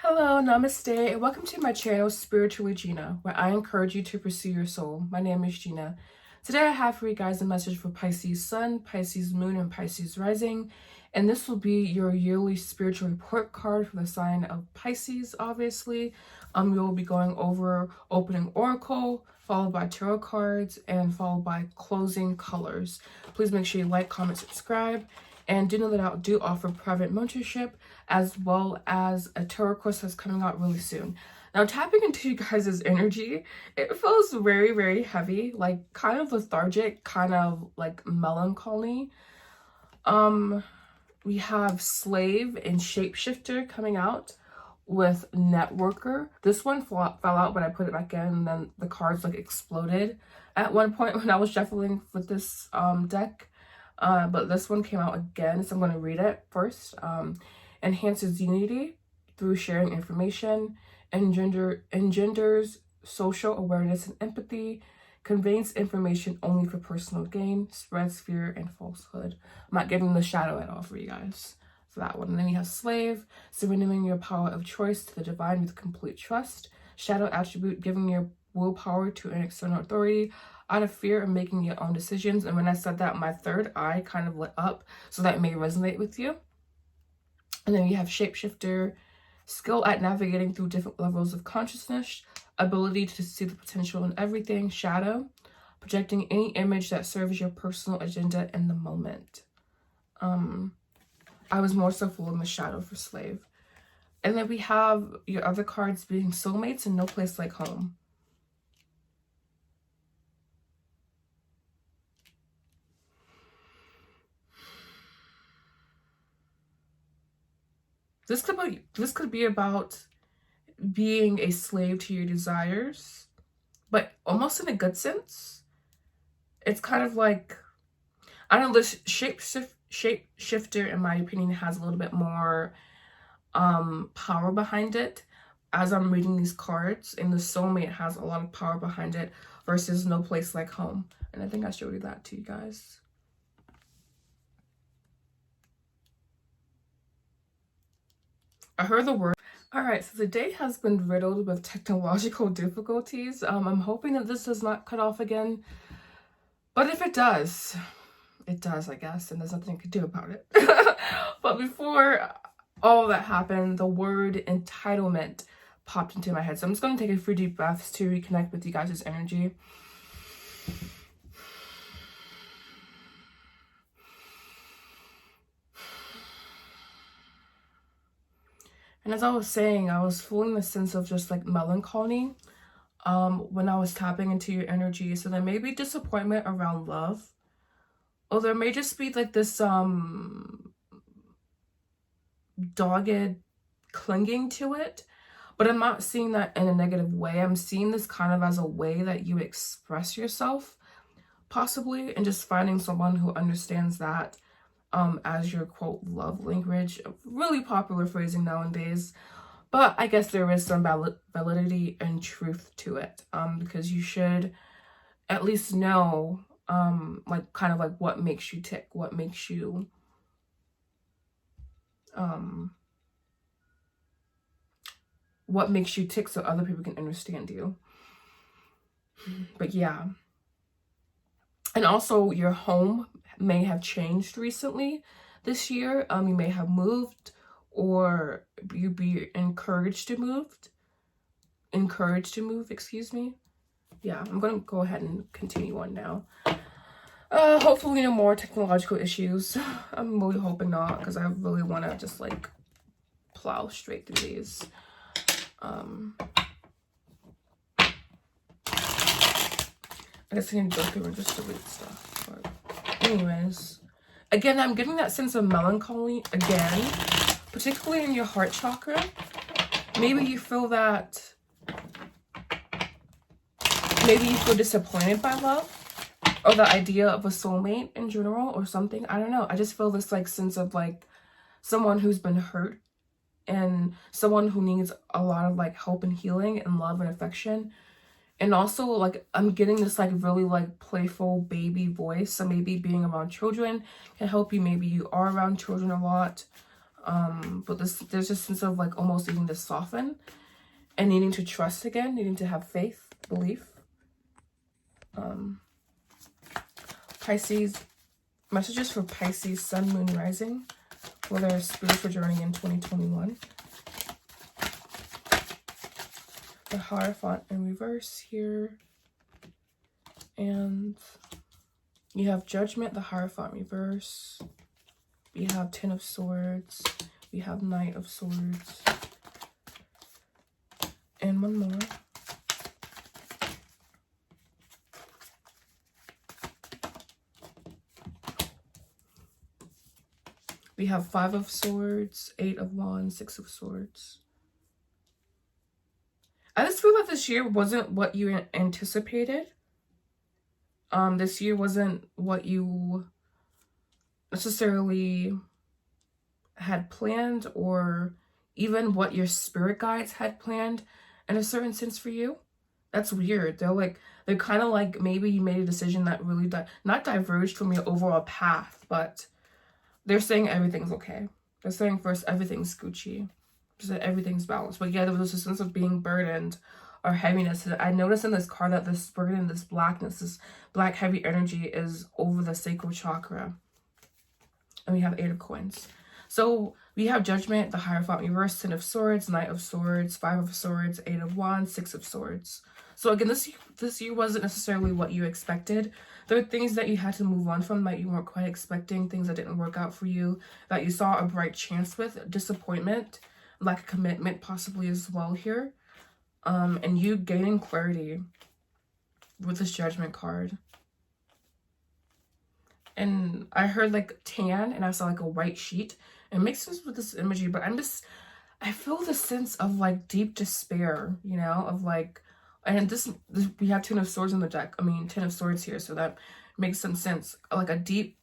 Hello, Namaste, and welcome to my channel, Spiritually Gina, where I encourage you to pursue your soul. My name is Gina. Today I have for you guys a message for Pisces Sun, Pisces Moon, and Pisces Rising, and this will be your yearly spiritual report card for the sign of Pisces, obviously. We will be going over opening oracle, followed by tarot cards, and followed by closing colors. Please make sure you like, comment, subscribe. And do know that I do offer private mentorship as well as a tarot course that's coming out really soon. Now, tapping into you guys' energy, it feels very, very heavy, like kind of lethargic, kind of like melancholy. We have Slave and Shapeshifter coming out with Networker. This one fell out, but I put it back in, and then the cards like exploded at one point when I was shuffling with this deck. But this one came out again, so I'm going to read it first. Enhances unity through sharing information, engenders social awareness and empathy, conveys information only for personal gain, spreads fear and falsehood. I'm not giving the shadow at all for you guys for that one. And then you have Slave, surrendering your power of choice to the divine with complete trust. Shadow attribute, giving your willpower to an external authority out of fear of making your own decisions. And when I said that, my third eye kind of lit up, so that may resonate with you. And then you have Shapeshifter, skill at navigating through different levels of consciousness, ability to see the potential in everything. Shadow, projecting any image that serves your personal agenda in the moment. I was more so full in the shadow for Slave. And then we have your other cards being Soulmates and No Place Like Home. This could be about being a slave to your desires, but almost in a good sense. It's kind of like, I don't know, this shapeshifter, in my opinion, has a little bit more power behind it as I'm reading these cards, and the soulmate has a lot of power behind it versus No Place Like Home. And I think I showed you that to you guys. I heard the word. All right, so the day has been riddled with technological difficulties. I'm hoping that this does not cut off again, but if it does, I guess, and there's nothing I could do about it. But before all that happened, the word entitlement popped into my head. So I'm just going to take a few deep breaths to reconnect with you guys' energy. And as I was saying, I was feeling the sense of just like melancholy when I was tapping into your energy. So there may be disappointment around love, or there may just be like this dogged clinging to it. But I'm not seeing that in a negative way. I'm seeing this kind of as a way that you express yourself, possibly, and just finding someone who understands that as your quote love language. Really popular phrasing nowadays, but I guess there is some validity and truth to it, because you should at least know like kind of like what makes you tick, what makes you tick, so other people can understand you. But yeah, and also your home may have changed recently this year. You may have moved, or you be encouraged to move, excuse me. Yeah, I'm gonna go ahead and continue on now. Hopefully no more technological issues. I'm really hoping not, because I really want to just like plow straight through these. I guess I need to go through and just delete stuff, but anyways, again, I'm getting that sense of melancholy again, particularly in your heart chakra. Maybe you feel that, maybe you feel disappointed by love, or the idea of a soulmate in general, or something. I don't know. I just feel this like sense of like someone who's been hurt, and someone who needs a lot of like help and healing and love and affection. And also, like, I'm getting this, like, really, like, playful baby voice. So maybe being around children can help you. Maybe you are around children a lot. But there's a sense of like almost needing to soften and needing to trust again, needing to have faith, belief. Pisces, messages for Pisces, Sun, Moon, Rising for their spiritual journey in 2021. The Hierophant in reverse here. And you have Judgment, the Hierophant reverse. We have Ten of Swords. We have Knight of Swords. And one more. We have Five of Swords, Eight of Wands, Six of Swords. I just feel like this year wasn't what you anticipated. This year wasn't what you necessarily had planned, or even what your spirit guides had planned in a certain sense for you. That's weird. They're kind of like, maybe you made a decision that really not diverged from your overall path, but they're saying everything's okay. They're saying first everything's Gucci, so everything's balanced. But yeah, there was a sense of being burdened or heaviness. I noticed in this card that this burden, this blackness, this black heavy energy is over the sacral chakra. And we have Eight of Coins. So we have Judgment, the Hierophant reverse, Ten of Swords, Knight of Swords, Five of Swords, Eight of Wands, Six of Swords. So again, this year wasn't necessarily what you expected. There are things that you had to move on from that you weren't quite expecting, things that didn't work out for you, that you saw a bright chance with, disappointment, lack of commitment possibly as well here. And you gaining clarity with this Judgment card. And I heard like tan, and I saw like a white sheet. It makes sense with this imagery, but I feel the sense of like deep despair, you know, of like, and this we have Ten of Swords in the deck. I mean, Ten of Swords here, so that makes some sense. Like a deep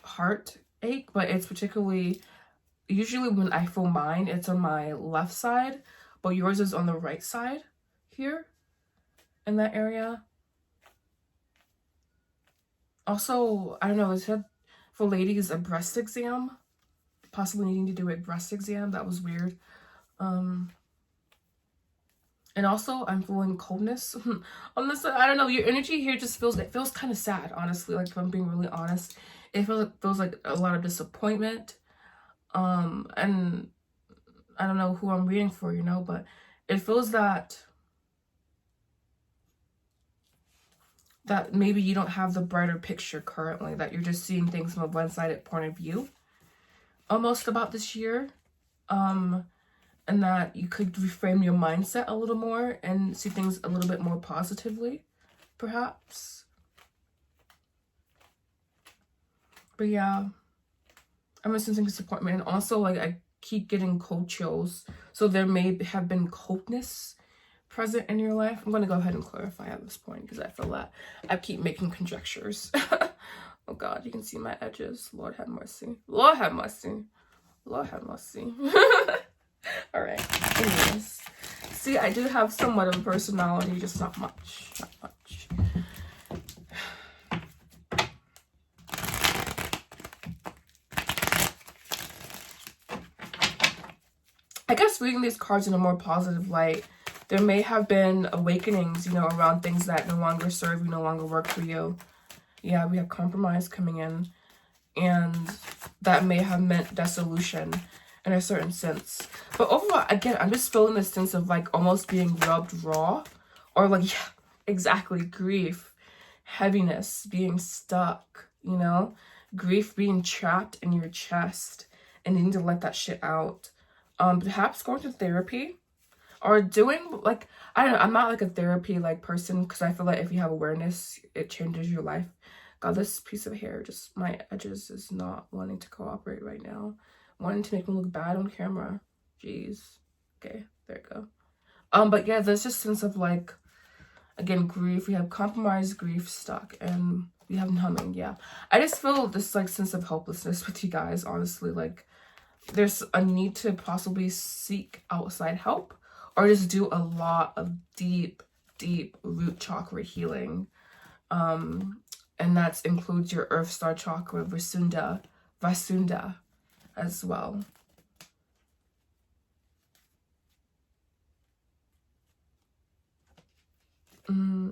heartache, but it's particularly, usually when I feel mine, it's on my left side, but yours is on the right side here in that area. Also, I don't know, it said for ladies a breast exam, possibly needing to do a breast exam. That was weird. And also I'm feeling coldness on this side. I don't know, your energy here just feels kind of sad, honestly. Like, if I'm being really honest, it feels like a lot of disappointment. And I don't know who I'm reading for, you know, but it feels that maybe you don't have the brighter picture currently, that you're just seeing things from a one-sided point of view almost about this year. And that you could reframe your mindset a little more and see things a little bit more positively, perhaps. But yeah, I'm sensing disappointment. And also, like, I keep getting cold chills. So there may have been coldness present in your life. I'm going to go ahead and clarify at this point, because I feel that I keep making conjectures. Oh God, you can see my edges. Lord have mercy. Lord have mercy. Lord have mercy. All right. Anyways, see, I do have somewhat of a personality, just not much. Not much. I guess reading these cards in a more positive light, there may have been awakenings, you know, around things that no longer serve you, no longer work for you. Yeah, we have compromise coming in, and that may have meant dissolution in a certain sense. But overall, again, I'm just feeling this sense of like almost being rubbed raw, or like, yeah, exactly, grief, heaviness, being stuck, you know, grief being trapped in your chest and needing to let that shit out. Perhaps going to therapy, or doing, like, I don't know, I'm not like a therapy like person, because I feel like if you have awareness, it changes your life. God, this piece of hair, just my edges is not wanting to cooperate right now. Wanting to make me look bad on camera. Jeez. Okay, there you go. But yeah, there's just a sense of like, again, grief. We have compromise, grief, stuck, and we have numbing. Yeah, I just feel this like sense of helplessness with you guys, honestly. Like, there's a need to possibly seek outside help, or just do a lot of deep root chakra healing. And that includes your earth star chakra, Vasunda as well.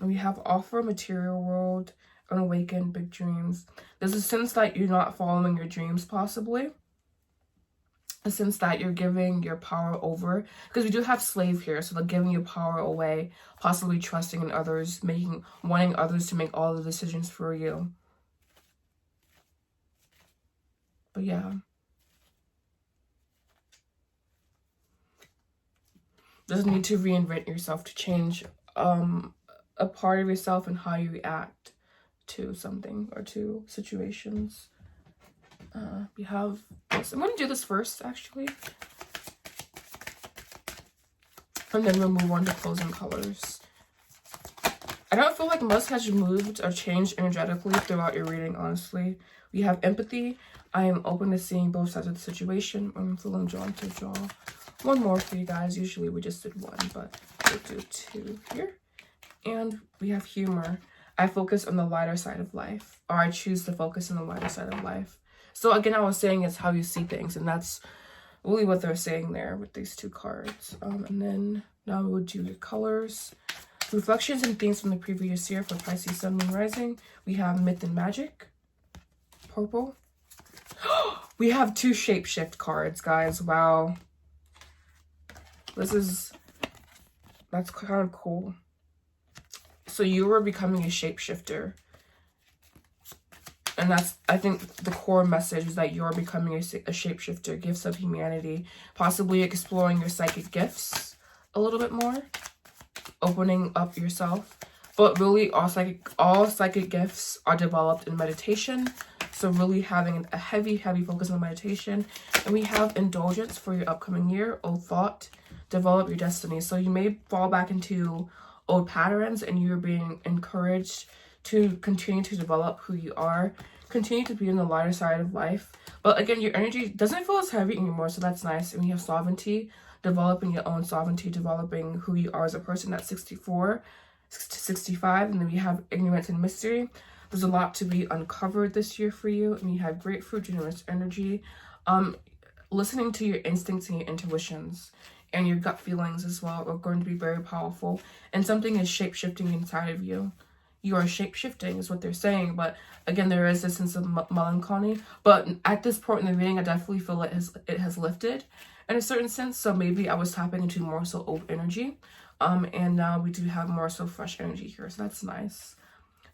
We have offer material world, and awaken big dreams. There's a sense that you're not following your dreams, possibly. A sense that you're giving your power over, because we do have slave here, so they're giving your power away, possibly trusting in others, wanting others to make all the decisions for you. But yeah, doesn't need to reinvent yourself to change a part of yourself and how you react to something or to situations. We have this. I'm going to do this first, actually. And then we'll move on to closing colors. I don't feel like much has moved or changed energetically throughout your reading, honestly. We have empathy. I am open to seeing both sides of the situation. I'm feeling drawn to draw one more for you guys. Usually we just did one, but we'll do two here. And we have humor. I focus on the lighter side of life, or I choose to focus on the lighter side of life. So again, I was saying it's how you see things, and that's really what they're saying there with these two cards. And then now we'll do your colors. Reflections and themes from the previous year for Pisces, Sun, Moon, Rising. We have Myth and Magic. Purple. We have two shapeshift cards, guys. Wow. That's kind of cool. So you were becoming a shapeshifter. And that's, I think, the core message is that you're becoming a shapeshifter, gifts of humanity, possibly exploring your psychic gifts a little bit more, opening up yourself. But really, all psychic gifts are developed in meditation. So really having a heavy focus on meditation. And we have indulgence for your upcoming year, old thought, develop your destiny. So you may fall back into old patterns, and you're being encouraged to continue to develop who you are, continue to be in the lighter side of life. But again, your energy doesn't feel as heavy anymore, so that's nice. And we have sovereignty, developing your own sovereignty, developing who you are as a person at 64 to 65. And then we have ignorance and mystery. There's a lot to be uncovered this year for you. And we have grapefruit, generous energy, listening to your instincts and your intuitions and your gut feelings as well are going to be very powerful. And something is shape-shifting inside of you. You are shape-shifting is what they're saying. But again, there is a sense of melancholy. But at this point in the reading, I definitely feel it has lifted in a certain sense. So maybe I was tapping into more so old energy. And now we do have more so fresh energy here. So that's nice.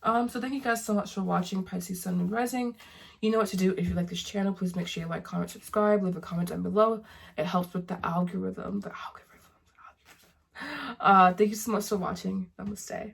So thank you guys so much for watching Pisces, Sun, Moon, Rising. You know what to do. If you like this channel, please make sure you like, comment, subscribe, leave a comment down below. It helps with the algorithm. Thank you so much for watching. Namaste.